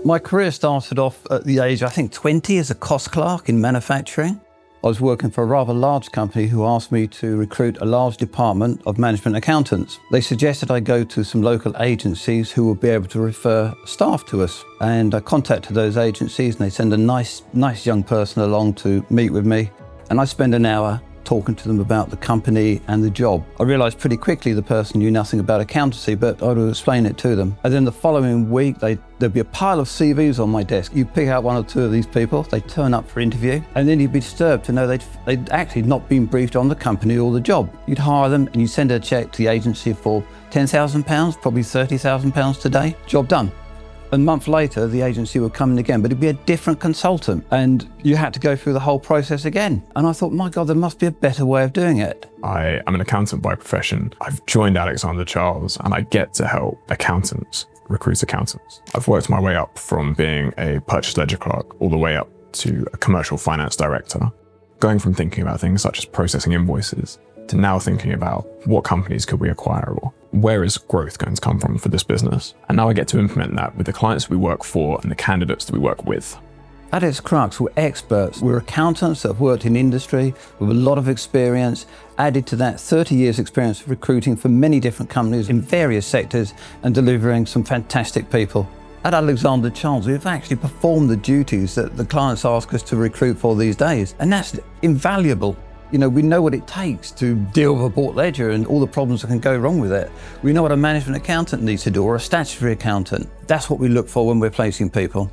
My career started off at the age, I think 20, as a cost clerk in manufacturing. I was working for a rather large company who asked me to recruit a large department of management accountants. They suggested I go to some local agencies who would be able to refer staff to us. And I contacted those agencies and they send a nice young person along to meet with me. And I spend an hour talking to them about the company and the job. I realised pretty quickly the person knew nothing about accountancy, but I would explain it to them. And then the following week, there'd be a pile of CVs on my desk. You pick out one or two of these people, they turn up for interview, and then you'd be disturbed to know they'd actually not been briefed on the company or the job. You'd hire them and you send a cheque to the agency for £10,000, probably £30,000 today, job done. A month later, the agency would come in again, but it'd be a different consultant, and you had to go through the whole process again. And I thought, my God, there must be a better way of doing it. I am an accountant by profession. I've joined Alexander Charles, and I get to help accountants recruit accountants. I've worked my way up from being a purchase ledger clerk all the way up to a commercial finance director, going from thinking about things such as processing invoices to now thinking about what companies could we acquire or where is growth going to come from for this business. And now I get to implement that with the clients we work for and the candidates that we work with. At its crux, we're experts. We're accountants that have worked in industry with a lot of experience, added to that 30 years experience of recruiting for many different companies in various sectors and delivering some fantastic people. At Alexander Charles, we've actually performed the duties that the clients ask us to recruit for these days, and that's invaluable. You know, we know what it takes to deal with a bought ledger and all the problems that can go wrong with it. We know what a management accountant needs to do, or a statutory accountant. That's what we look for when we're placing people.